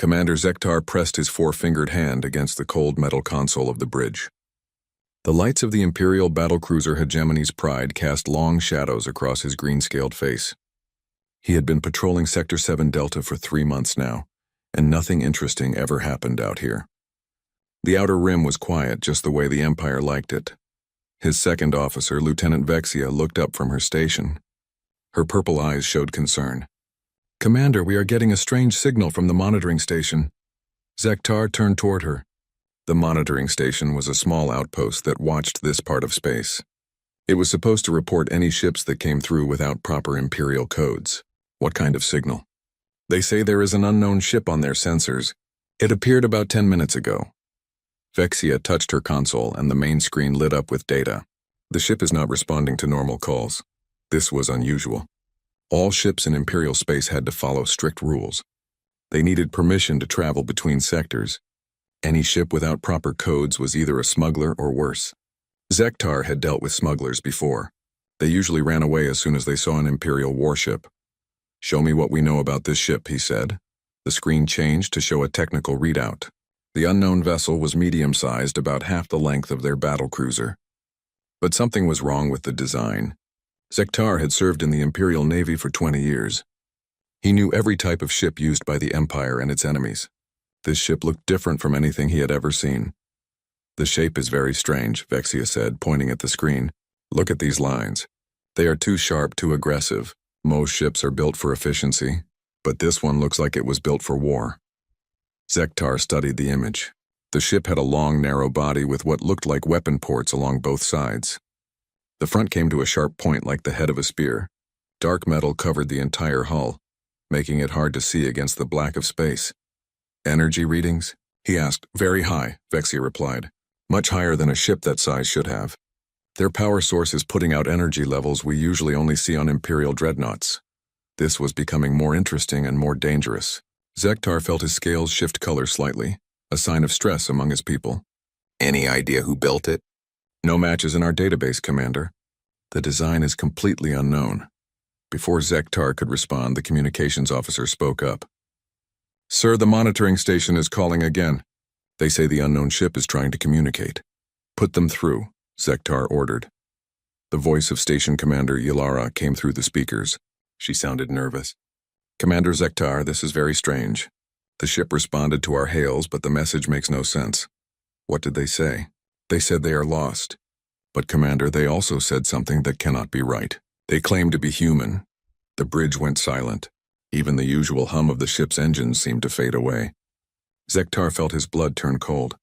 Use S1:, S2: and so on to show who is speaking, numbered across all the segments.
S1: Commander Zektar pressed his four-fingered hand against the cold metal console of the bridge. The lights of the Imperial battlecruiser Hegemony's Pride cast long shadows across his green-scaled face. He had been patrolling Sector 7 Delta for 3 months now, and nothing interesting ever happened out here. The outer rim was quiet just the way the Empire liked it. His second officer, Lieutenant Vexia, looked up from her station. Her purple eyes showed concern. "Commander, we are getting a strange signal from the monitoring station." Zektar turned toward her. The monitoring station was a small outpost that watched this part of space. It was supposed to report any ships that came through without proper Imperial codes. What kind of signal? "They say there is an unknown ship on their sensors. It appeared about 10 minutes ago." Vexia touched her console and the main screen lit up with data. The ship is not responding to normal calls. This was unusual. All ships in Imperial space had to follow strict rules. They needed permission to travel between sectors. Any ship without proper codes was either a smuggler or worse. Zektar had dealt with smugglers before. They usually ran away as soon as they saw an Imperial warship. "Show me what we know about this ship," he said. The screen changed to show a technical readout. The unknown vessel was medium-sized, about half the length of their battlecruiser. But something was wrong with the design. Zektar had served in the Imperial Navy for 20 years. He knew every type of ship used by the Empire and its enemies. This ship looked different from anything he had ever seen. "The shape is very strange," Vexia said, pointing at the screen. "Look at these lines. They are too sharp, too aggressive. Most ships are built for efficiency, but this one looks like it was built for war." Zektar studied the image. The ship had a long, narrow body with what looked like weapon ports along both sides. The front came to a sharp point like the head of a spear. Dark metal covered the entire hull, making it hard to see against the black of space. "Energy readings?" he asked. "Very high," Vexia replied. "Much higher than a ship that size should have. Their power source is putting out energy levels we usually only see on Imperial dreadnoughts." This was becoming more interesting and more dangerous. Zektar felt his scales shift color slightly, a sign of stress among his people. "Any idea who built it?" "No matches in our database, Commander. The design is completely unknown." Before Zektar could respond, the communications officer spoke up. "Sir, the monitoring station is calling again. They say the unknown ship is trying to communicate." "Put them through," Zektar ordered. The voice of Station Commander Yalara came through the speakers. She sounded nervous. "Commander Zektar, this is very strange. The ship responded to our hails, but the message makes no sense." "What did they say?" "They said they are lost. But, Commander, they also said something that cannot be right. They claim to be human." The bridge went silent. Even the usual hum of the ship's engines seemed to fade away. Zektar felt his blood turn cold.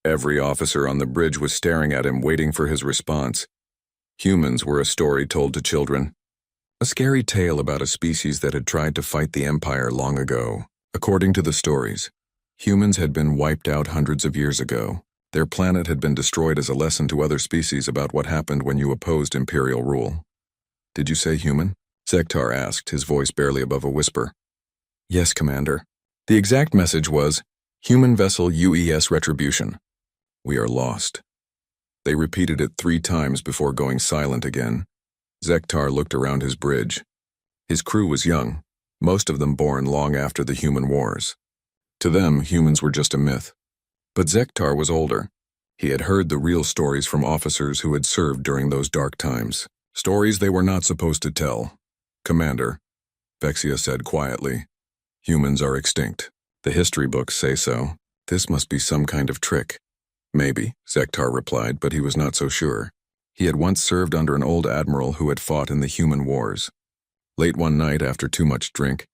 S1: Every officer on the bridge was staring at him, waiting for his response. Humans were a story told to children. A scary tale about a species that had tried to fight the Empire long ago. According to the stories, humans had been wiped out hundreds of years ago. Their planet had been destroyed as a lesson to other species about what happened when you opposed Imperial rule. "Did you say human?" Zektar asked, his voice barely above a whisper. "Yes, Commander. The exact message was, human vessel UES retribution. We are lost." They repeated it 3 times before going silent again. Zektar looked around his bridge. His crew was young, most of them born long after the human wars. To them, humans were just a myth. But Zektar was older. He had heard the real stories from officers who had served during those dark times. Stories they were not supposed to tell. "Commander," Vexia said quietly, "humans are extinct. The history books say so. This must be some kind of trick." "Maybe," Zektar replied, but he was not so sure. He had once served under an old admiral who had fought in the human wars. Late one night, after too much drink,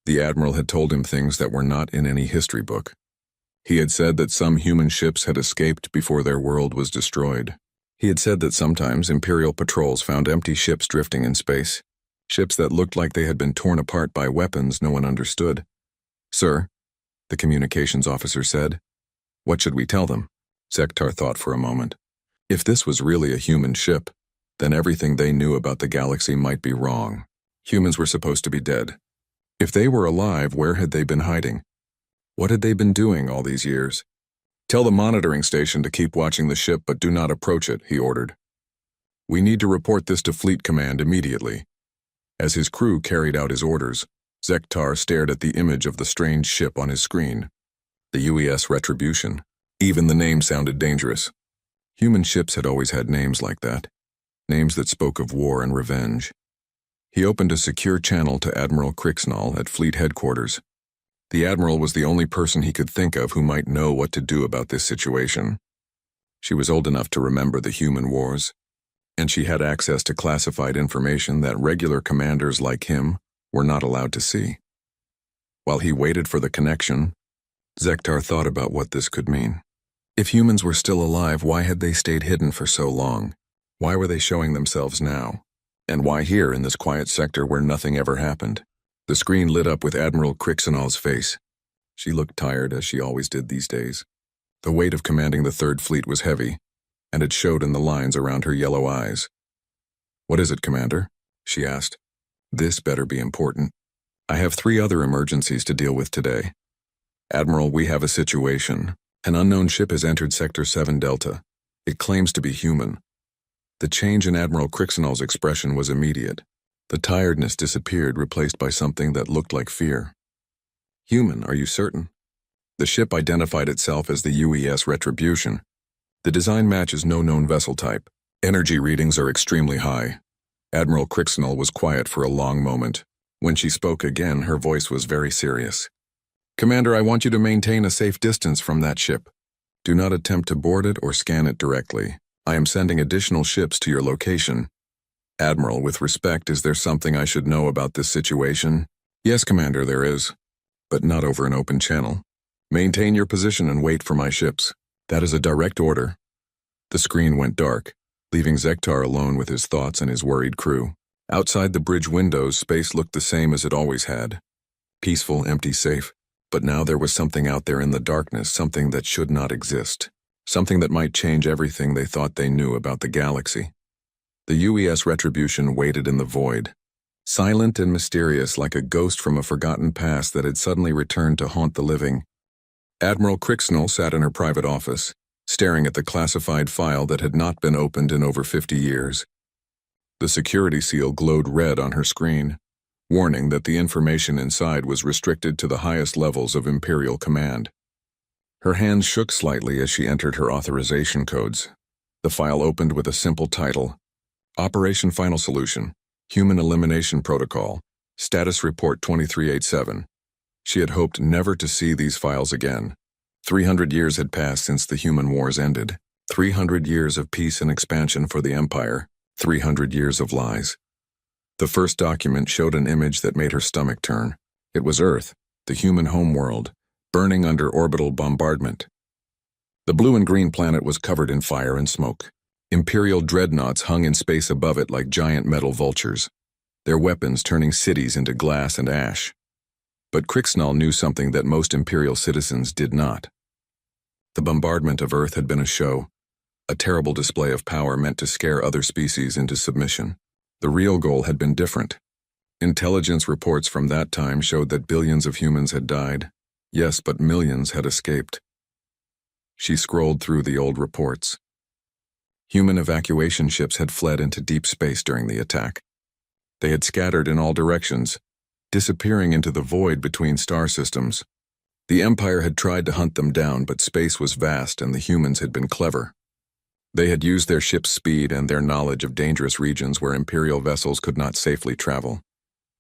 S1: the admiral had told him things that were not in any history book. He had said that some human ships had escaped before their world was destroyed. He had said that sometimes Imperial patrols found empty ships drifting in space, ships that looked like they had been torn apart by weapons no one understood. "Sir," the communications officer said. "What should we tell them?" Zektar thought for a moment. If this was really a human ship, then everything they knew about the galaxy might be wrong. Humans were supposed to be dead. If they were alive, where had they been hiding? What had they been doing all these years? "Tell the monitoring station to keep watching the ship, but do not approach it," he ordered. "We need to report this to Fleet Command immediately." As his crew carried out his orders, Zektar stared at the image of the strange ship on his screen. The UES Retribution. Even the name sounded dangerous. Human ships had always had names like that. Names that spoke of war and revenge. He opened a secure channel to Admiral Crixnall at Fleet Headquarters. The Admiral was the only person he could think of who might know what to do about this situation. She was old enough to remember the human wars, and she had access to classified information that regular commanders like him were not allowed to see. While he waited for the connection, Zektar thought about what this could mean. If humans were still alive, why had they stayed hidden for so long? Why were they showing themselves now? And why here in this quiet sector where nothing ever happened? The screen lit up with Admiral Crixnall's face. She looked tired, as she always did these days. The weight of commanding the Third Fleet was heavy, and it showed in the lines around her yellow eyes. "What is it, Commander?" she asked. "This better be important. I have 3 other emergencies to deal with today. Admiral, we have a situation. An unknown ship has entered Sector 7 Delta. It claims to be human." The change in Admiral Crixnall's expression was immediate. The tiredness disappeared, replaced by something that looked like fear. "Human, are you certain?" The ship identified itself as the UES Retribution. The design matches no known vessel type. Energy readings are extremely high. Admiral Crixnall was quiet for a long moment. When she spoke again, her voice was very serious. "Commander, I want you to maintain a safe distance from that ship. Do not attempt to board it or scan it directly. I am sending additional ships to your location." "Admiral, with respect, is there something I should know about this situation?" "Yes, Commander, there is. But not over an open channel. Maintain your position and wait for my ships. That is a direct order." The screen went dark, leaving Zektar alone with his thoughts and his worried crew. Outside the bridge windows, space looked the same as it always had. Peaceful, empty, safe. But now there was something out there in the darkness, something that should not exist. Something that might change everything they thought they knew about the galaxy. The UES Retribution waited in the void. Silent and mysterious, like a ghost from a forgotten past that had suddenly returned to haunt the living. Admiral Crixnall sat in her private office, staring at the classified file that had not been opened in over 50 years. The security seal glowed red on her screen, warning that the information inside was restricted to the highest levels of Imperial command. Her hands shook slightly as she entered her authorization codes. The file opened with a simple title: Operation Final Solution, Human Elimination Protocol, Status Report 2387. She had hoped never to see these files again. 300 years had passed since the human wars ended. 300 years of peace and expansion for the Empire. 300 years of lies. The first document showed an image that made her stomach turn. It was Earth, the human homeworld, burning under orbital bombardment. The blue and green planet was covered in fire and smoke. Imperial dreadnoughts hung in space above it like giant metal vultures, their weapons turning cities into glass and ash. But Crixnall knew something that most Imperial citizens did not. The bombardment of Earth had been a show, a terrible display of power meant to scare other species into submission. The real goal had been different. Intelligence reports from that time showed that billions of humans had died. Yes, but millions had escaped. She scrolled through the old reports. Human evacuation ships had fled into deep space during the attack. They had scattered in all directions, disappearing into the void between star systems. The Empire had tried to hunt them down, but space was vast and the humans had been clever. They had used their ship's speed and their knowledge of dangerous regions where Imperial vessels could not safely travel.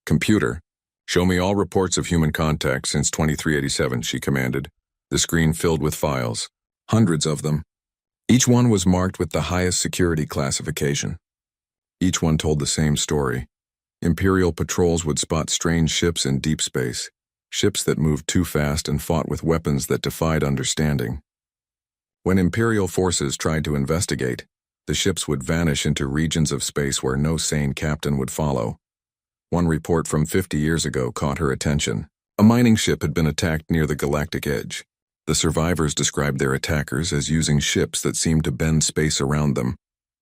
S1: "Computer, show me all reports of human contact since 2387, she commanded. The screen filled with files, hundreds of them. Each one was marked with the highest security classification. Each one told the same story. Imperial patrols would spot strange ships in deep space, ships that moved too fast and fought with weapons that defied understanding. When Imperial forces tried to investigate, the ships would vanish into regions of space where no sane captain would follow. One report from 50 years ago caught her attention. A mining ship had been attacked near the Galactic edge. The survivors described their attackers as using ships that seemed to bend space around them,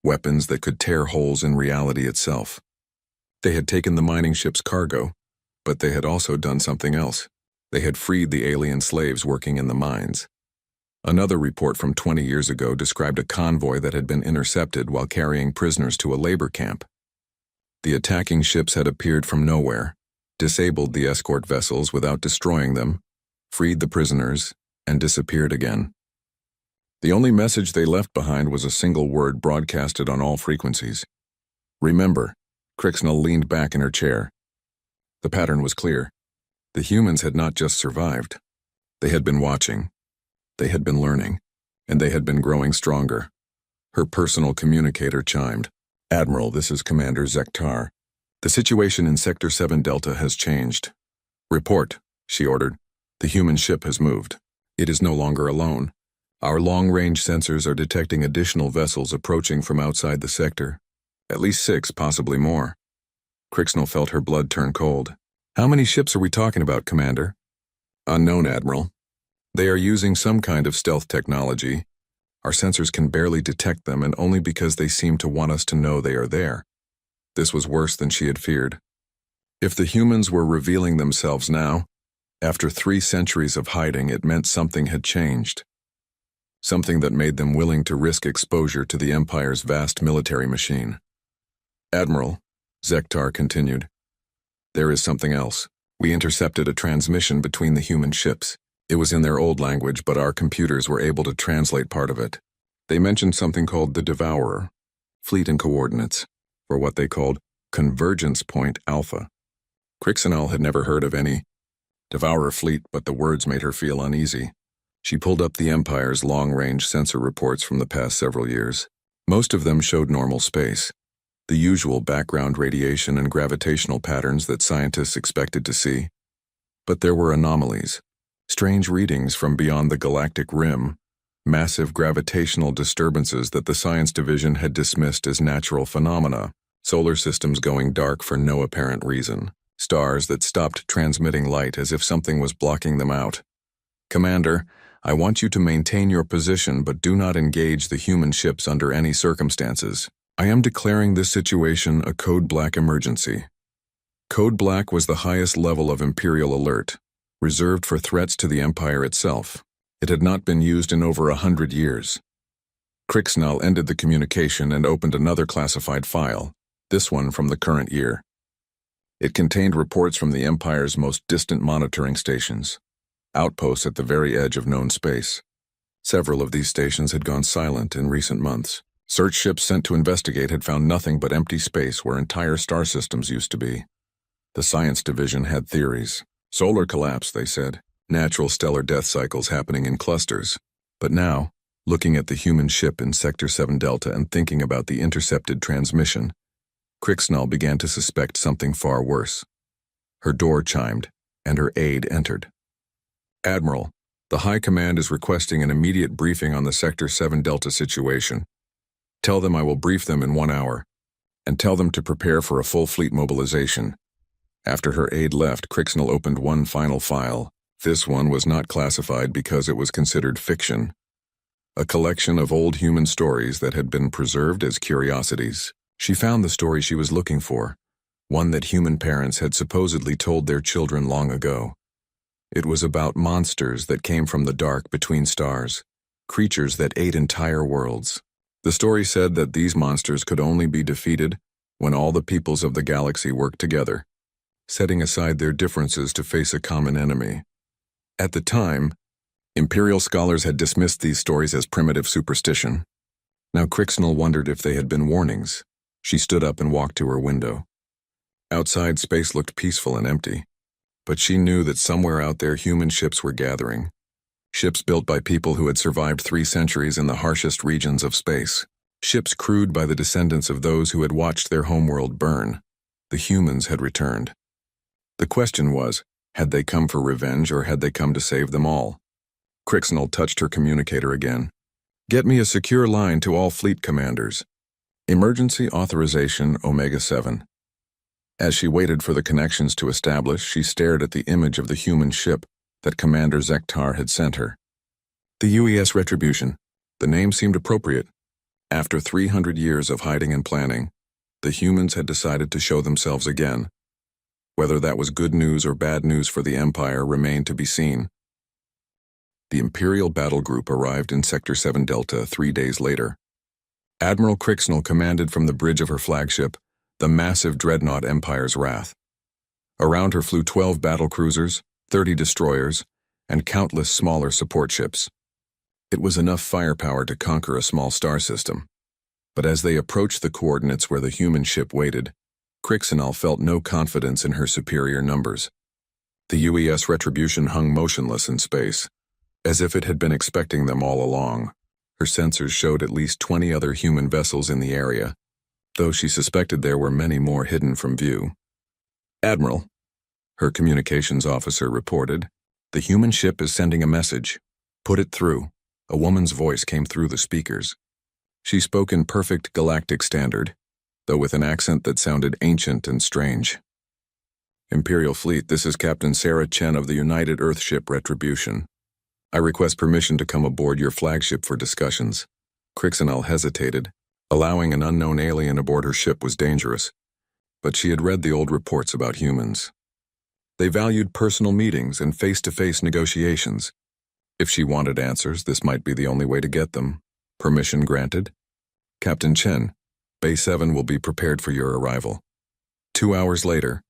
S1: weapons that could tear holes in reality itself. They had taken the mining ship's cargo, but they had also done something else. They had freed the alien slaves working in the mines. Another report from 20 years ago described a convoy that had been intercepted while carrying prisoners to a labor camp. The attacking ships had appeared from nowhere. disabled the escort vessels without destroying them, freed the prisoners, and disappeared again. The only message they left behind was a single word broadcasted on all frequencies. Remember. Crixnell leaned back in her chair. The pattern was clear. The humans had not just survived. They had been watching. They had been learning. And they had been growing stronger. Her personal communicator chimed. Admiral, this is Commander Zektar. The situation in Sector 7 Delta has changed. Report, she ordered. The human ship has moved. It is no longer alone. Our long-range sensors are detecting additional vessels approaching from outside the sector. At least 6, possibly more. Crixnell felt her blood turn cold. How many ships are we talking about, Commander? Unknown, Admiral. They are using some kind of stealth technology. Our sensors can barely detect them, and only because they seem to want us to know they are there. This was worse than she had feared. If the humans were revealing themselves now, after 3 centuries of hiding, it meant something had changed. Something that made them willing to risk exposure to the Empire's vast military machine. Admiral, Zektar continued, there is something else. We intercepted a transmission between the human ships. It was in their old language, but our computers were able to translate part of it. They mentioned something called the Devourer, fleet and coordinates, for what they called Convergence Point Alpha. Crixnell had never heard of any Devourer fleet, but the words made her feel uneasy. She pulled up the Empire's long-range sensor reports from the past several years. Most of them showed normal space, the usual background radiation and gravitational patterns that scientists expected to see. But there were anomalies, strange readings from beyond the galactic rim, massive gravitational disturbances that the science division had dismissed as natural phenomena, solar systems going dark for no apparent reason, stars that stopped transmitting light as if something was blocking them out. Commander, I want you to maintain your position, but do not engage the human ships under any circumstances. I am declaring this situation a Code Black emergency. Code Black was the highest level of Imperial alert, reserved for threats to the Empire itself. It had not been used in over 100 years. Crixnell ended the communication and opened another classified file, this one from the current year. It contained reports from the Empire's most distant monitoring stations, outposts at the very edge of known space. Several of these stations had gone silent in recent months. Search ships sent to investigate had found nothing but empty space where entire star systems used to be. The science division had theories. Solar collapse, they said. Natural stellar death cycles happening in clusters. But now, looking at the human ship in Sector 7 Delta and thinking about the intercepted transmission, Crixnell began to suspect something far worse. Her door chimed, and her aide entered. Admiral, the High Command is requesting an immediate briefing on the Sector 7 Delta situation. Tell them I will brief them in 1 hour, and tell them to prepare for a full fleet mobilization. After her aide left, Crixnell opened one final file. This one was not classified because it was considered fiction. A collection of old human stories that had been preserved as curiosities. She found the story she was looking for, one that human parents had supposedly told their children long ago. It was about monsters that came from the dark between stars, creatures that ate entire worlds. The story said that these monsters could only be defeated when all the peoples of the galaxy worked together, setting aside their differences to face a common enemy. At the time, Imperial scholars had dismissed these stories as primitive superstition. Now Crixnell wondered if they had been warnings. She stood up and walked to her window. Outside, space looked peaceful and empty, but she knew that somewhere out there human ships were gathering. Ships built by people who had survived 3 centuries in the harshest regions of space. Ships crewed by the descendants of those who had watched their homeworld burn. The humans had returned. The question was, had they come for revenge or had they come to save them all? Crixnell touched her communicator again. Get me a secure line to all fleet commanders. Emergency authorization Omega-7. As she waited for the connections to establish, she stared at the image of the human ship that Commander Zektar had sent her. The UES Retribution. The name seemed appropriate. After 300 years of hiding and planning, the humans had decided to show themselves again. Whether that was good news or bad news for the Empire remained to be seen. The Imperial Battle Group arrived in Sector 7 Delta 3 days later. Admiral Crixnell commanded from the bridge of her flagship, the massive dreadnought Empire's Wrath. Around her flew 12 battlecruisers, 30 destroyers, and countless smaller support ships. It was enough firepower to conquer a small star system. But as they approached the coordinates where the human ship waited, Crixinal felt no confidence in her superior numbers. The UES Retribution hung motionless in space, as if it had been expecting them all along. Her sensors showed at least 20 other human vessels in the area, though she suspected there were many more hidden from view. "Admiral," her communications officer reported, "the human ship is sending a message. Put it through." A woman's voice came through the speakers. She spoke in perfect Galactic standard, though with an accent that sounded ancient and strange. "Imperial Fleet, this is Captain Sarah Chen of the United Earthship Retribution. I request permission to come aboard your flagship for discussions." Crixinal hesitated. Allowing an unknown alien aboard her ship was dangerous, but she had read the old reports about humans. They valued personal meetings and face-to-face negotiations. If she wanted answers, this might be the only way to get them. "Permission granted." "Captain Chen, Bay 7 will be prepared for your arrival." 2 hours later,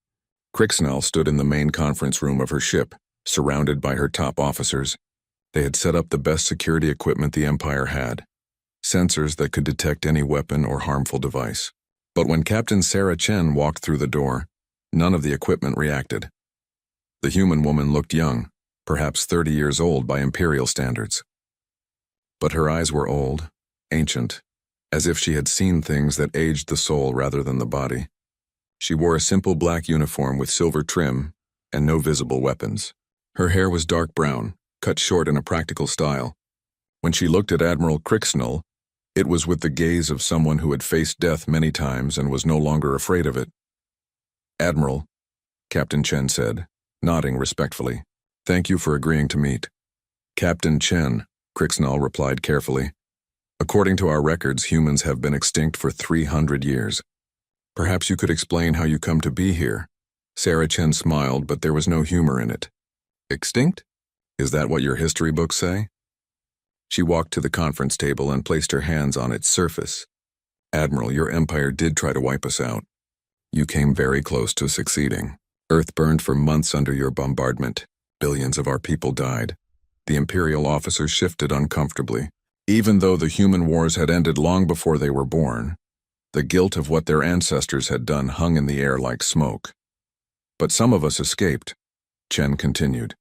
S1: Crixinal stood in the main conference room of her ship, surrounded by her top officers. They had set up the best security equipment the Empire had, sensors that could detect any weapon or harmful device. But when Captain Sarah Chen walked through the door, none of the equipment reacted. The human woman looked young, perhaps 30 years old by Imperial standards. But her eyes were old, ancient, as if she had seen things that aged the soul rather than the body. She wore a simple black uniform with silver trim and no visible weapons. Her hair was dark brown, cut short in a practical style. When she looked at Admiral Crixinal, it was with the gaze of someone who had faced death many times and was no longer afraid of it. "Admiral," Captain Chen said, nodding respectfully, "thank you for agreeing to meet." "Captain Chen," Crixinal replied carefully, "according to our records, humans have been extinct for 300 years. Perhaps you could explain how you come to be here." Sarah Chen smiled, but there was no humor in it. "Extinct? Is that what your history books say?" She walked to the conference table and placed her hands on its surface. "Admiral, your empire did try to wipe us out. You came very close to succeeding. Earth burned for months under your bombardment. Billions of our people died." The Imperial officers shifted uncomfortably. Even though the human wars had ended long before they were born, the guilt of what their ancestors had done hung in the air like smoke. "But some of us escaped," Chen continued.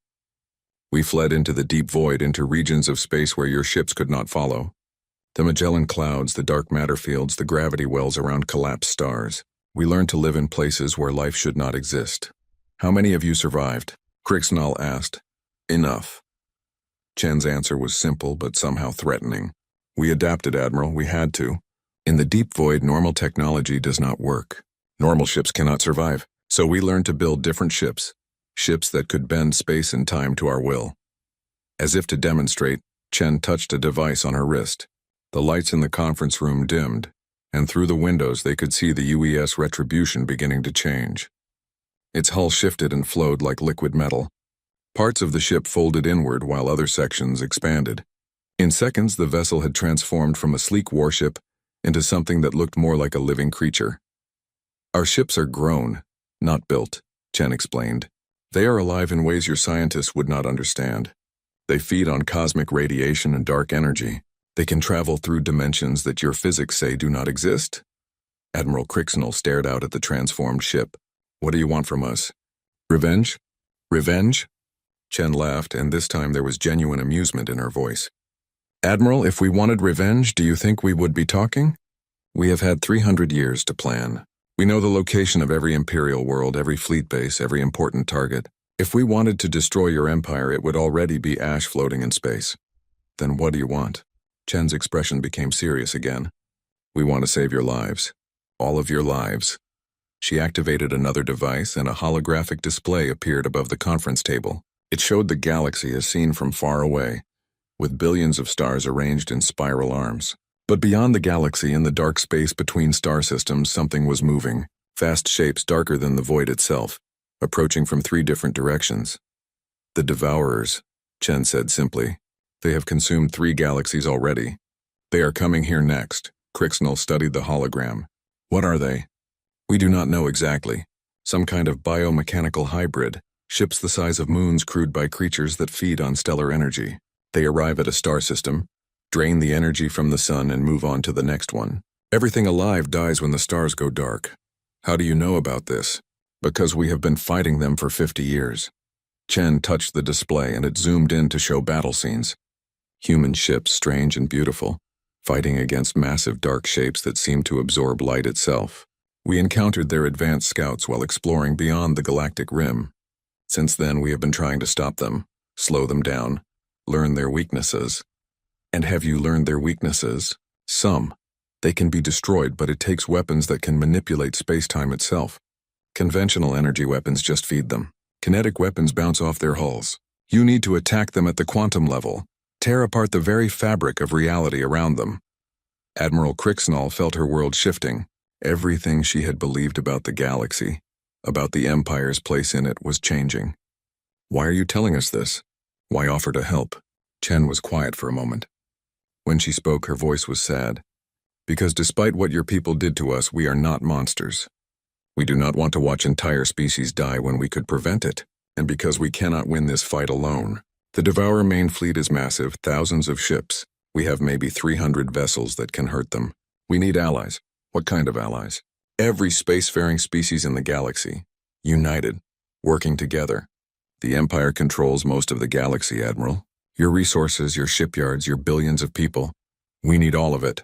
S1: "We fled into the deep void, into regions of space where your ships could not follow. The Magellan clouds, the dark matter fields, the gravity wells around collapsed stars. We learned to live in places where life should not exist." "How many of you survived?" Crixinal asked. "Enough." Chen's answer was simple but somehow threatening. "We adapted, Admiral. We had to. In the deep void, normal technology does not work. Normal ships cannot survive. So we learned to build different ships that could bend space and time to our will." As if to demonstrate, Chen touched a device on her wrist. The lights in the conference room dimmed, and through the windows they could see the UES Retribution beginning to change. Its hull shifted and flowed like liquid metal. Parts of the ship folded inward while other sections expanded. In seconds, the vessel had transformed from a sleek warship into something that looked more like a living creature. "Our ships are grown, not built," Chen explained. "They are alive in ways your scientists would not understand. They feed on cosmic radiation and dark energy. They can travel through dimensions that your physics say do not exist." Admiral Crixinal stared out at the transformed ship. "What do you want from us? Revenge?" "Revenge?" Chen laughed, and this time there was genuine amusement in her voice. "Admiral, if we wanted revenge, do you think we would be talking? We have had 300 years to plan. We know the location of every Imperial world, every fleet base, every important target. If we wanted to destroy your empire, it would already be ash floating in space. Then what do you want?" Chen's expression became serious again. "We want to save your lives. All of your lives." She activated another device, and a holographic display appeared above the conference table. It showed the galaxy as seen from far away, with billions of stars arranged in spiral arms. But beyond the galaxy, in the dark space between star systems, something was moving, fast shapes darker than the void itself, approaching from 3 different directions. "The Devourers," Chen said simply. "They have consumed 3 galaxies already. They are coming here next." Crixinal studied the hologram. "What are they?" "We do not know exactly. Some kind of biomechanical hybrid, ships the size of moons crewed by creatures that feed on stellar energy. They arrive at a star system, drain the energy from the sun and move on to the next one. Everything alive dies when the stars go dark. How do you know about this? Because we have been fighting them for 50 years. Chen touched the display and it zoomed in to show battle scenes. Human ships, strange and beautiful, fighting against massive dark shapes that seemed to absorb light itself. We encountered their advanced scouts while exploring beyond the galactic rim. Since then, we have been trying to stop them, slow them down, learn their weaknesses. And have you learned their weaknesses? Some. They can be destroyed, but it takes weapons that can manipulate space-time itself. Conventional energy weapons just feed them. Kinetic weapons bounce off their hulls. You need to attack them at the quantum level, tear apart the very fabric of reality around them. Admiral Crixnall felt her world shifting. Everything she had believed about the galaxy, about the Empire's place in it, was changing. Why are you telling us this? Why offer to help? Chen was quiet for a moment. When she spoke, her voice was sad. Because despite what your people did to us, we are not monsters. We do not want to watch entire species die when we could prevent it, and because we cannot win this fight alone. The Devourer main fleet is massive, thousands of ships. We have maybe 300 vessels that can hurt them. We need allies. What kind of allies? Every spacefaring species in the galaxy, united, working together. The Empire controls most of the galaxy, Admiral. Your resources, your shipyards, your billions of people. We need all of it.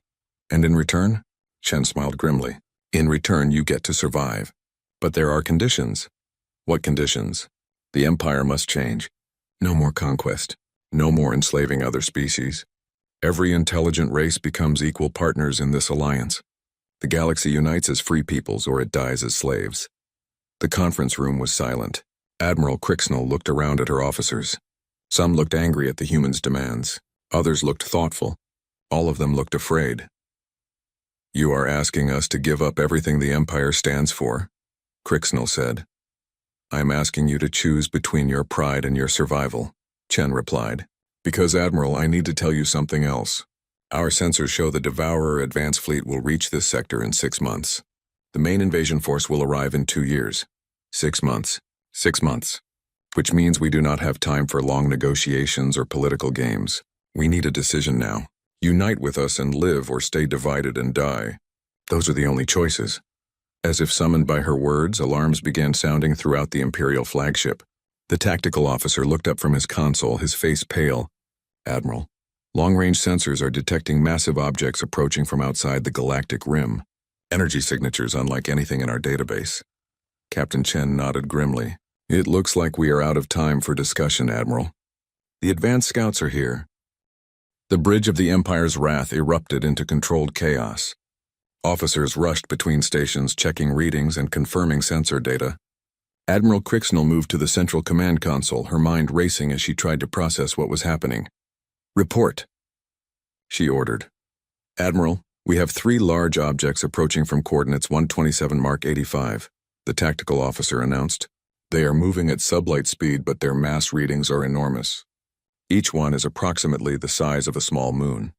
S1: And in return? Chen smiled grimly. In return, you get to survive. But there are conditions. What conditions? The Empire must change. No more conquest. No more enslaving other species. Every intelligent race becomes equal partners in this alliance. The galaxy unites as free peoples or it dies as slaves. The conference room was silent. Admiral Crixnall looked around at her officers. Some looked angry at the humans' demands. Others looked thoughtful. All of them looked afraid. You are asking us to give up everything the Empire stands for, Crixnall said. I am asking you to choose between your pride and your survival, Chen replied. Because, Admiral, I need to tell you something else. Our sensors show the Devourer Advance Fleet will reach this sector in 6 months. The main invasion force will arrive in 2 years. 6 months. 6 months. Which means we do not have time for long negotiations or political games. We need a decision now. Unite with us and live, or stay divided and die. Those are the only choices. As if summoned by her words, alarms began sounding throughout the Imperial flagship. The tactical officer looked up from his console, his face pale. Admiral, long-range sensors are detecting massive objects approaching from outside the galactic rim. Energy signatures unlike anything in our database. Captain Chen nodded grimly. It looks like we are out of time for discussion, Admiral. The advanced scouts are here. The bridge of the Empire's wrath erupted into controlled chaos. Officers rushed between stations, checking readings and confirming sensor data. Admiral Crixnall moved to the central command console, her mind racing as she tried to process what was happening. Report, she ordered. Admiral, we have 3 large objects approaching from coordinates 127 Mark 85, the tactical officer announced. They are moving at sublight speed, but their mass readings are enormous. Each one is approximately the size of a small moon.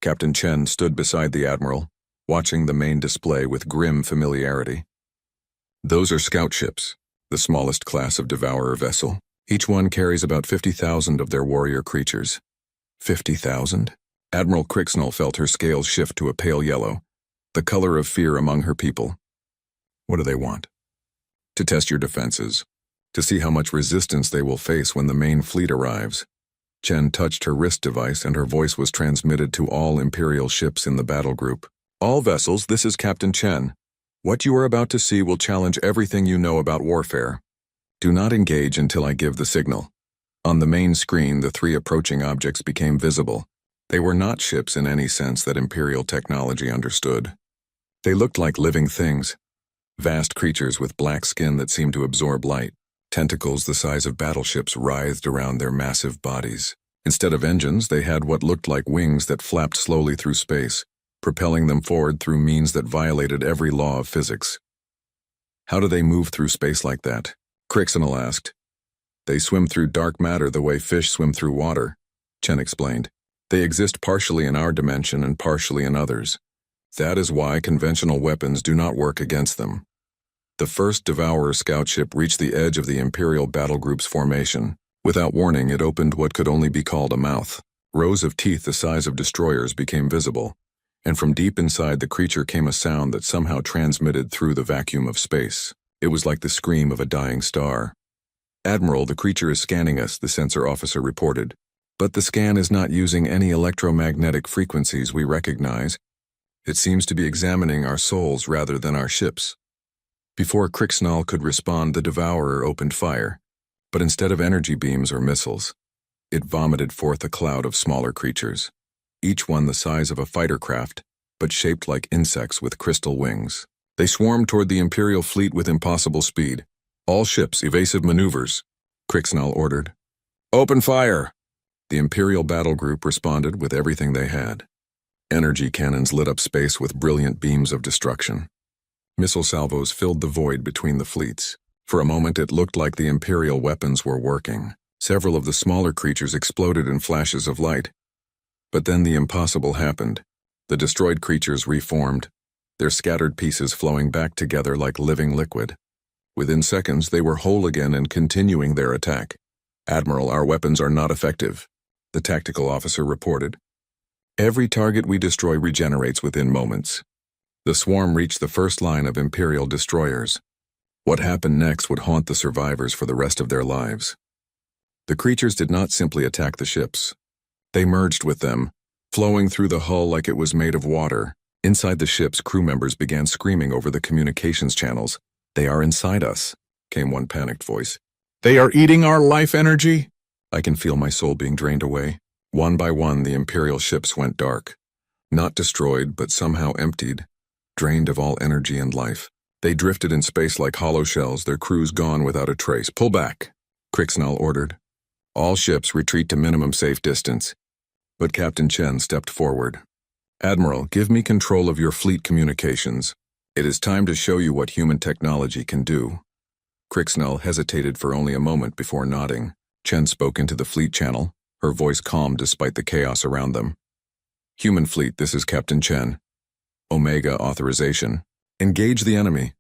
S1: Captain Chen stood beside the Admiral, watching the main display with grim familiarity. Those are scout ships, the smallest class of Devourer vessel. Each one carries about 50,000 of their warrior creatures. 50,000? Admiral Crixnall felt her scales shift to a pale yellow, the color of fear among her people. What do they want? To test your defenses, to see how much resistance they will face when the main fleet arrives. Chen touched her wrist device and her voice was transmitted to all Imperial ships in the battle group. All vessels, this is Captain Chen. What you are about to see will challenge everything you know about warfare. Do not engage until I give the signal. On the main screen, the 3 approaching objects became visible. They were not ships in any sense that Imperial technology understood. They looked like living things. Vast creatures with black skin that seemed to absorb light. Tentacles the size of battleships writhed around their massive bodies. Instead of engines, they had what looked like wings that flapped slowly through space, propelling them forward through means that violated every law of physics. How do they move through space like that? Crixnall asked. They swim through dark matter the way fish swim through water, Chen explained. They exist partially in our dimension and partially in others. That is why conventional weapons do not work against them. The first Devourer scout ship reached the edge of the Imperial battle group's formation. Without warning, it opened what could only be called a mouth. Rows of teeth the size of destroyers became visible, and from deep inside the creature came a sound that somehow transmitted through the vacuum of space. It was like the scream of a dying star. "Admiral, the creature is scanning us," the sensor officer reported. "But the scan is not using any electromagnetic frequencies we recognize. It seems to be examining our souls rather than our ships." Before Crixnall could respond, the Devourer opened fire, but instead of energy beams or missiles, it vomited forth a cloud of smaller creatures, each one the size of a fighter craft, but shaped like insects with crystal wings. They swarmed toward the Imperial fleet with impossible speed. "All ships, evasive maneuvers," Crixnall ordered. "Open fire!" The Imperial battle group responded with everything they had. Energy cannons lit up space with brilliant beams of destruction. Missile salvos filled the void between the fleets. For a moment it looked like the Imperial weapons were working. Several of the smaller creatures exploded in flashes of light. But then the impossible happened. The destroyed creatures reformed, their scattered pieces flowing back together like living liquid. Within seconds, they were whole again and continuing their attack. "Admiral, our weapons are not effective," the tactical officer reported. "Every target we destroy regenerates within moments." The swarm reached the first line of Imperial destroyers. What happened next would haunt the survivors for the rest of their lives. The creatures did not simply attack the ships. They merged with them, flowing through the hull like it was made of water. Inside the ships, crew members began screaming over the communications channels. "They are inside us," came one panicked voice. "They are eating our life energy." I can feel my soul being drained away. One by one, the Imperial ships went dark. Not destroyed, but somehow emptied, drained of all energy and life. They drifted in space like hollow shells, their crews gone without a trace. "Pull back," Crixnall ordered. "All ships retreat to minimum safe distance." But Captain Chen stepped forward. "Admiral, give me control of your fleet communications. It is time to show you what human technology can do." Crixnall hesitated for only a moment before nodding. Chen spoke into the fleet channel, her voice calm despite the chaos around them. "Human fleet, this is Captain Chen. Omega authorization. Engage the enemy."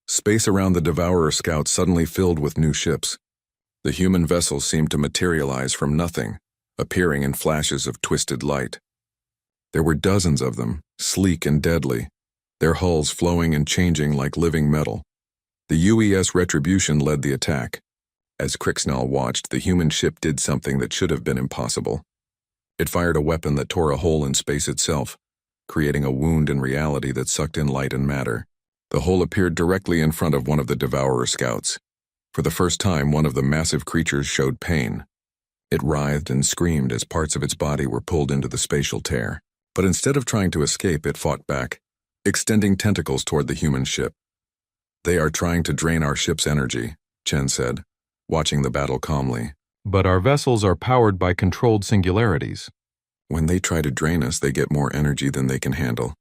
S1: Space around the Devourer scouts suddenly filled with new ships. The human vessels seemed to materialize from nothing, appearing in flashes of twisted light. There were dozens of them, sleek and deadly, their hulls flowing and changing like living metal. The UES Retribution led the attack. As Crixnall watched, the human ship did something that should have been impossible. It fired a weapon that tore a hole in space itself, creating a wound in reality that sucked in light and matter. The hole appeared directly in front of one of the Devourer scouts. For the first time, one of the massive creatures showed pain. It writhed and screamed as parts of its body were pulled into the spatial tear. But instead of trying to escape, it fought back, extending tentacles toward the human ship. "They are trying to drain our ship's energy," Chen said, watching the battle calmly. "But our vessels are powered by controlled singularities. When they try to drain us, they get more energy than they can handle."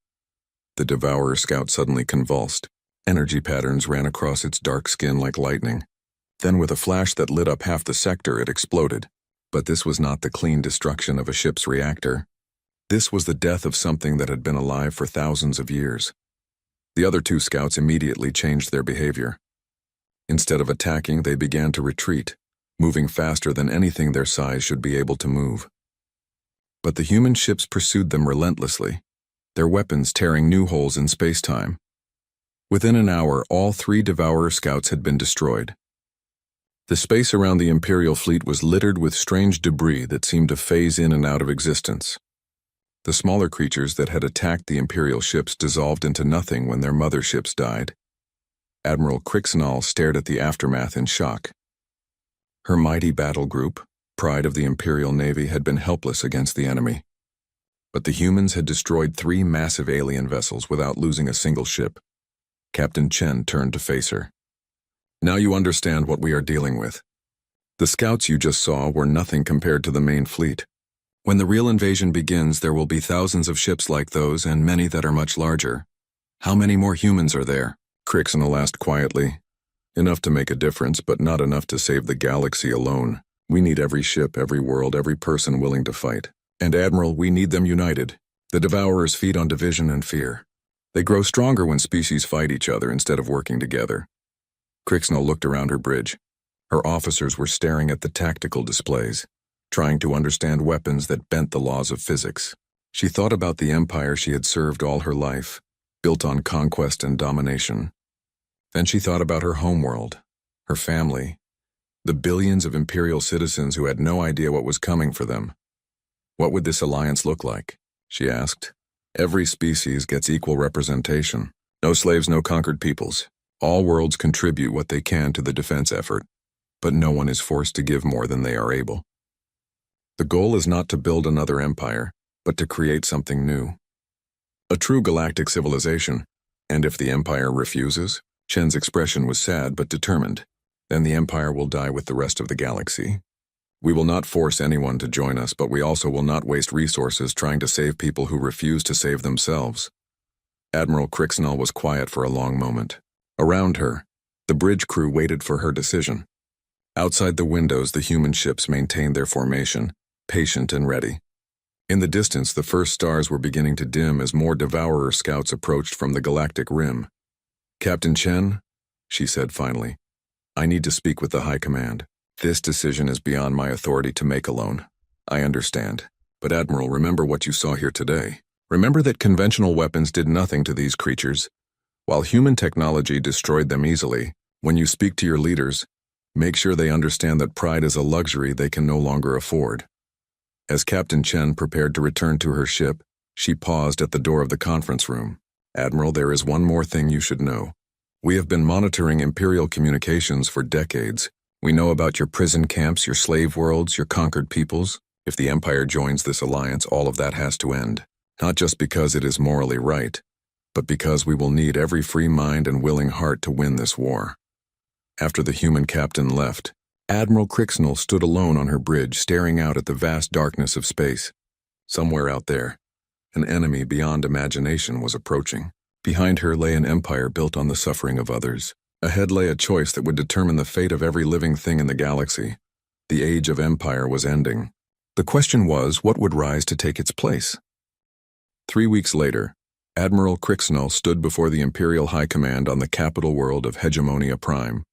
S1: The Devourer scout suddenly convulsed. Energy patterns ran across its dark skin like lightning. Then with a flash that lit up half the sector, it exploded. But this was not the clean destruction of a ship's reactor. This was the death of something that had been alive for thousands of years. The other two scouts immediately changed their behavior. Instead of attacking, they began to retreat, moving faster than anything their size should be able to move. But the human ships pursued them relentlessly, their weapons tearing new holes in space-time. Within an hour, all 3 Devourer scouts had been destroyed. The space around the Imperial fleet was littered with strange debris that seemed to phase in and out of existence. The smaller creatures that had attacked the Imperial ships dissolved into nothing when their motherships died. Admiral Crixnall stared at the aftermath in shock. Her mighty battle group, pride of the Imperial Navy, had been helpless against the enemy. But the humans had destroyed 3 massive alien vessels without losing a single ship. Captain Chen turned to face her. "Now you understand what we are dealing with. The scouts you just saw were nothing compared to the main fleet. When the real invasion begins, there will be thousands of ships like those and many that are much larger. How many more humans are there?" Crixnall asked quietly. "Enough to make a difference, but not enough to save the galaxy alone. We need every ship, every world, every person willing to fight. And Admiral, we need them united. The Devourers feed on division and fear. They grow stronger when species fight each other instead of working together. Crixnell looked around her bridge. Her officers were staring at the tactical displays, trying to understand weapons that bent the laws of physics. She thought about the empire she had served all her life, built on conquest and domination. Then she thought about her homeworld, her family, the billions of Imperial citizens who had no idea what was coming for them. What would this alliance look like? She asked. Every species gets equal representation. No slaves, no conquered peoples. All worlds contribute what they can to the defense effort, but no one is forced to give more than they are able. The goal is not to build another empire, but to create something new. A true galactic civilization, and if the empire refuses, Chen's expression was sad but determined, then the empire will die with the rest of the galaxy. We will not force anyone to join us, but we also will not waste resources trying to save people who refuse to save themselves. Admiral Crixnell was quiet for a long moment. Around her, the bridge crew waited for her decision. Outside the windows, the human ships maintained their formation, patient and ready. In the distance, the first stars were beginning to dim as more Devourer scouts approached from the galactic rim. "Captain Chen," she said finally, "I need to speak with the High Command. This decision is beyond my authority to make alone. I understand. But Admiral, remember what you saw here today. Remember that conventional weapons did nothing to these creatures. While human technology destroyed them easily, when you speak to your leaders, make sure they understand that pride is a luxury they can no longer afford." As Captain Chen prepared to return to her ship, she paused at the door of the conference room. "Admiral, there is one more thing you should know. We have been monitoring Imperial communications for decades. We know about your prison camps, your slave worlds, your conquered peoples. If the Empire joins this alliance, all of that has to end. Not just because it is morally right, but because we will need every free mind and willing heart to win this war." After the human captain left, Admiral Crixnell stood alone on her bridge, staring out at the vast darkness of space. Somewhere out there, an enemy beyond imagination was approaching. Behind her lay an empire built on the suffering of others. Ahead lay a choice that would determine the fate of every living thing in the galaxy. The age of empire was ending. The question was, what would rise to take its place? 3 weeks later, Admiral Crixnell stood before the Imperial High Command on the capital world of Hegemonia Prime.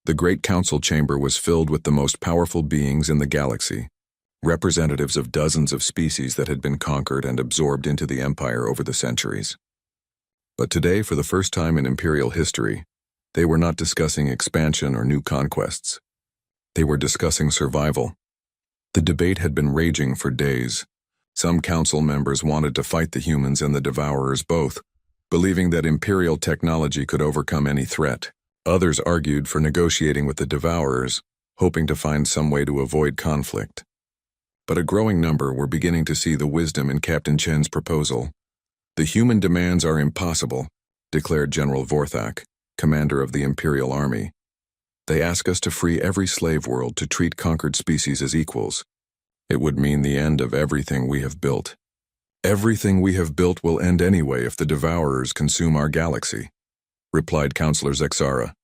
S1: The Great Council chamber was filled with the most powerful beings in the galaxy, representatives of dozens of species that had been conquered and absorbed into the Empire over the centuries. But today, for the first time in Imperial history, they were not discussing expansion or new conquests. They were discussing survival. The debate had been raging for days. Some council members wanted to fight the humans and the Devourers both, believing that Imperial technology could overcome any threat. Others argued for negotiating with the Devourers, hoping to find some way to avoid conflict. But a growing number were beginning to see the wisdom in Captain Chen's proposal. "The human demands are impossible," declared General Vorthak, commander of the Imperial Army. "They ask us to free every slave world, to treat conquered species as equals. It would mean the end of everything we have built. Everything we have built will end anyway if the Devourers consume our galaxy," replied Councillor Zexara,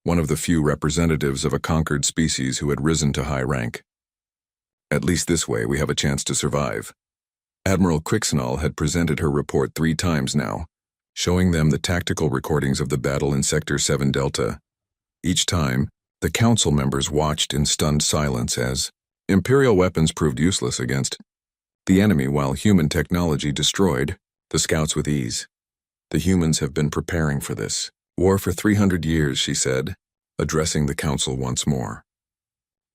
S1: one of the few representatives of a conquered species who had risen to high rank. "At least this way we have a chance to survive." Admiral Crixnell had presented her report 3 times now, showing them the tactical recordings of the battle in Sector 7 Delta. Each time, the council members watched in stunned silence as Imperial weapons proved useless against the enemy while human technology destroyed the scouts with ease. "The humans have been preparing for this war for 300 years, she said, addressing the council once more.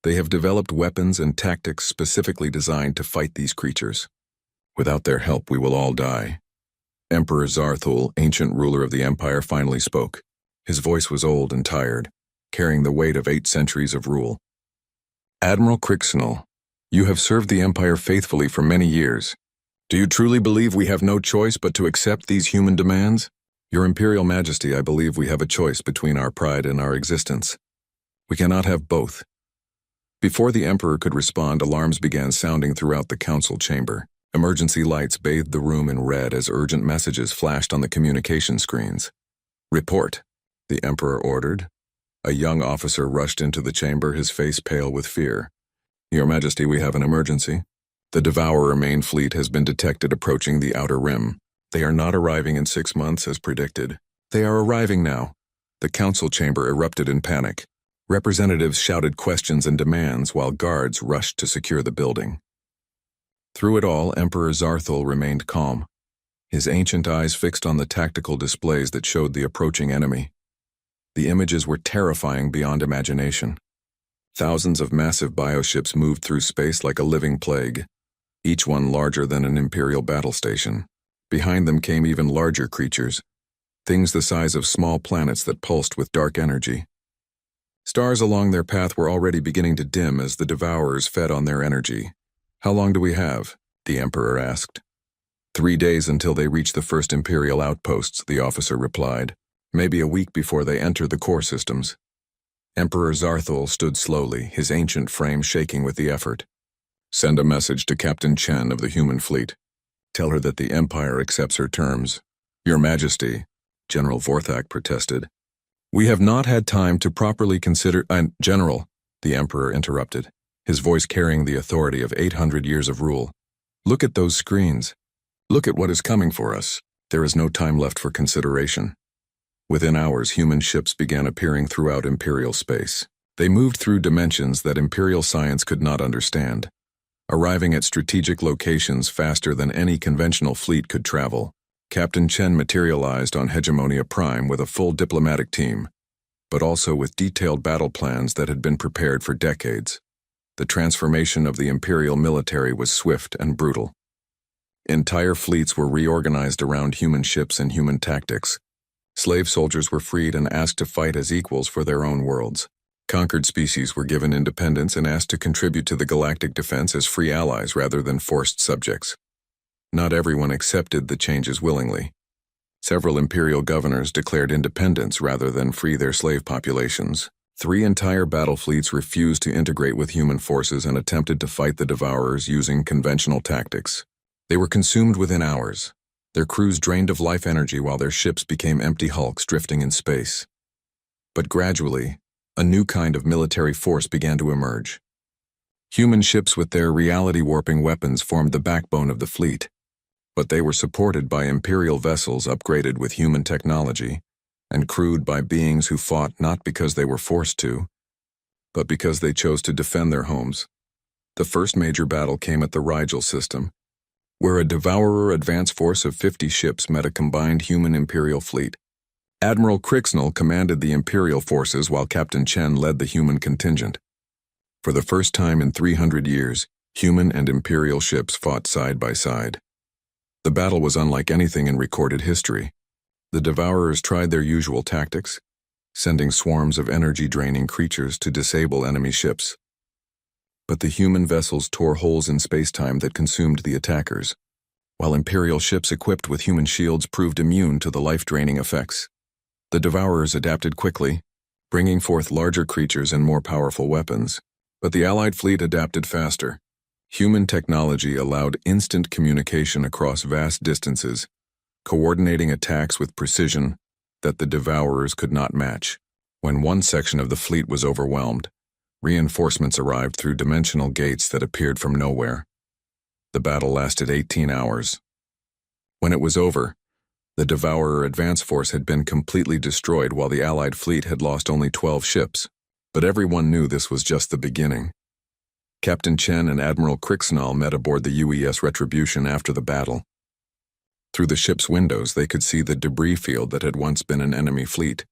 S1: "They have developed weapons and tactics specifically designed to fight these creatures. Without their help, we will all die." Emperor Zarthul, ancient ruler of the Empire, finally spoke. His voice was old and tired, carrying the weight of 8 centuries of rule. "Admiral Crixnell, you have served the Empire faithfully for many years. Do you truly believe we have no choice but to accept these human demands? Your Imperial Majesty, I believe we have a choice between our pride and our existence. We cannot have both." Before the Emperor could respond, alarms began sounding throughout the council chamber. Emergency lights bathed the room in red as urgent messages flashed on the communication screens. "Report," the Emperor ordered. A young officer rushed into the chamber, his face pale with fear. "Your Majesty, we have an emergency. The Devourer main fleet has been detected approaching the outer rim. They are not arriving in 6 months as predicted. They are arriving now. The council chamber erupted in panic. Representatives shouted questions and demands while guards rushed to secure the building. Through it all, Emperor Zarthul remained calm, his ancient eyes fixed on the tactical displays that showed the approaching enemy. The images were terrifying beyond imagination. Thousands of massive bioships moved through space like a living plague, each one larger than an Imperial battle station. Behind them came even larger creatures, things the size of small planets that pulsed with dark energy. Stars along their path were already beginning to dim as the Devourers fed on their energy. "How long do we have?" the Emperor asked. 3 days until they reach the first Imperial outposts," the officer replied. "Maybe a week before they enter the core systems." Emperor Zarthul stood slowly, his ancient frame shaking with the effort. "Send a message to Captain Chen of the human fleet. Tell her that the Empire accepts her terms." "Your Majesty," General Vorthak protested. "We have not had time to properly consider—" "General," the Emperor interrupted, his voice carrying the authority of 800 years of rule. "Look at those screens. Look at what is coming for us. There is no time left for consideration." Within hours, human ships began appearing throughout Imperial space. They moved through dimensions that Imperial science could not understand, arriving at strategic locations faster than any conventional fleet could travel. Captain Chen materialized on Hegemonia Prime with a full diplomatic team, but also with detailed battle plans that had been prepared for decades. The transformation of the Imperial military was swift and brutal. Entire fleets were reorganized around human ships and human tactics. Slave soldiers were freed and asked to fight as equals for their own worlds. Conquered species were given independence and asked to contribute to the galactic defense as free allies rather than forced subjects. Not everyone accepted the changes willingly. Several Imperial governors declared independence rather than free their slave populations. 3 entire battle fleets refused to integrate with human forces and attempted to fight the Devourers using conventional tactics. They were consumed within hours, their crews drained of life energy while their ships became empty hulks drifting in space. But gradually, a new kind of military force began to emerge. Human ships with their reality-warping weapons formed the backbone of the fleet, but they were supported by Imperial vessels upgraded with human technology and crewed by beings who fought not because they were forced to, but because they chose to defend their homes. The first major battle came at the Rigel system, where a Devourer advance force of 50 ships met a combined human Imperial fleet. Admiral Crixnell commanded the Imperial forces while Captain Chen led the human contingent. For the first time in 300 years, human and Imperial ships fought side by side. The battle was unlike anything in recorded history. The Devourers tried their usual tactics, sending swarms of energy-draining creatures to disable enemy ships. But the human vessels tore holes in space-time that consumed the attackers, while Imperial ships equipped with human shields proved immune to the life-draining effects. The Devourers adapted quickly, bringing forth larger creatures and more powerful weapons, but the Allied fleet adapted faster. Human technology allowed instant communication across vast distances, coordinating attacks with precision that the Devourers could not match. When one section of the fleet was overwhelmed, reinforcements arrived through dimensional gates that appeared from nowhere. The battle lasted 18 hours. When it was over, the Devourer advance force had been completely destroyed while the Allied fleet had lost only 12 ships. But everyone knew this was just the beginning. Captain Chen and Admiral Crixnell met aboard the UES Retribution after the battle. Through the ship's windows, they could see the debris field that had once been an enemy fleet.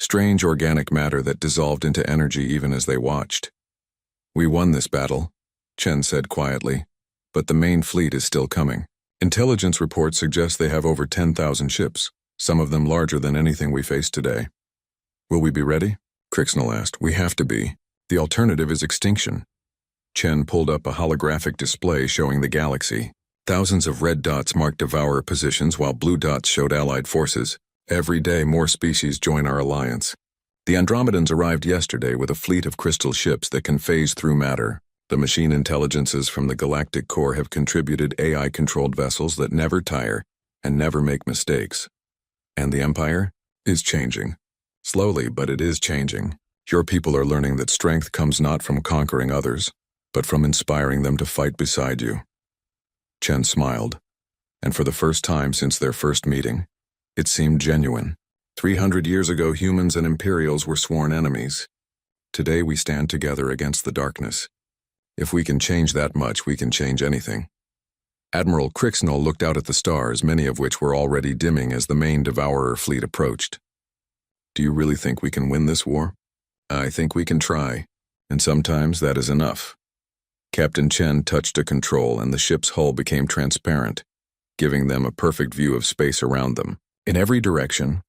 S1: Strange organic matter that dissolved into energy even as they watched. "We won this battle," Chen said quietly, "but the main fleet is still coming. Intelligence reports suggest they have over 10,000 ships, some of them larger than anything we face today." "Will we be ready?" Crixnell asked. "We have to be. The alternative is extinction." Chen pulled up a holographic display showing the galaxy. Thousands of red dots marked Devourer positions while blue dots showed Allied forces. Every day more species join our alliance. The Andromedans arrived yesterday with a fleet of crystal ships that can phase through matter. The machine intelligences from the Galactic core have contributed AI-controlled vessels that never tire and never make mistakes. And the Empire is changing. Slowly, but it is changing. Your people are learning that strength comes not from conquering others, but from inspiring them to fight beside you. Chen smiled, and for the first time since their first meeting, it seemed genuine. 300 years ago, humans and Imperials were sworn enemies. Today we stand together against the darkness. If we can change that much, we can change anything. Admiral Crixnall looked out at the stars, many of which were already dimming as the main Devourer fleet approached. Do you really think we can win this war? I think we can try, and sometimes that is enough. Captain Chen touched a control and the ship's hull became transparent, giving them a perfect view of space around them. In every direction,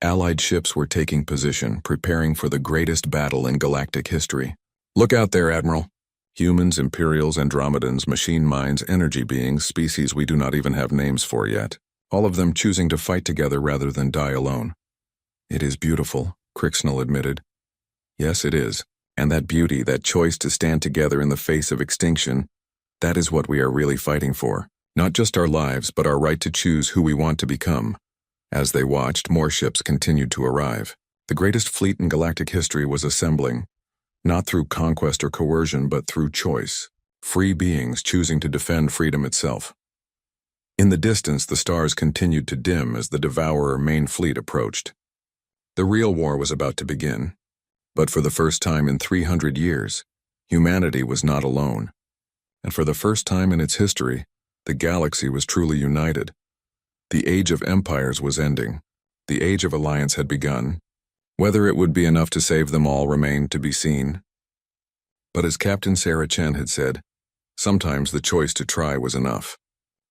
S1: Allied ships were taking position, preparing for the greatest battle in galactic history. Look out there, Admiral. Humans, Imperials, Andromedans, machine minds, energy beings, species we do not even have names for yet. All of them choosing to fight together rather than die alone. It is beautiful, Crixnall admitted. Yes, it is. And that beauty, that choice to stand together in the face of extinction, that is what we are really fighting for. Not just our lives, but our right to choose who we want to become. As they watched, more ships continued to arrive. The greatest fleet in galactic history was assembling, not through conquest or coercion, but through choice. Free beings choosing to defend freedom itself. In the distance, the stars continued to dim as the Devourer main fleet approached. The real war was about to begin. But for the first time in 300 years, humanity was not alone. And for the first time in its history, the galaxy was truly united. The age of empires was ending. The age of alliance had begun. Whether it would be enough to save them all remained to be seen. But as Captain Sarah Chen had said, sometimes the choice to try was enough.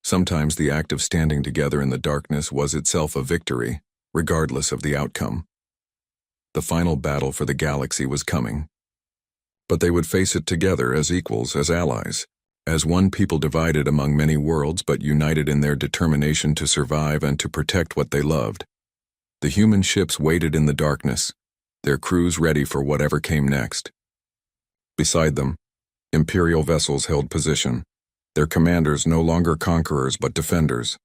S1: Sometimes the act of standing together in the darkness was itself a victory, regardless of the outcome. The final battle for the galaxy was coming. But they would face it together as equals, as allies, as one people divided among many worlds but united in their determination to survive and to protect what they loved. The human ships waited in the darkness, their crews ready for whatever came next. Beside them, Imperial vessels held position, their commanders no longer conquerors but defenders.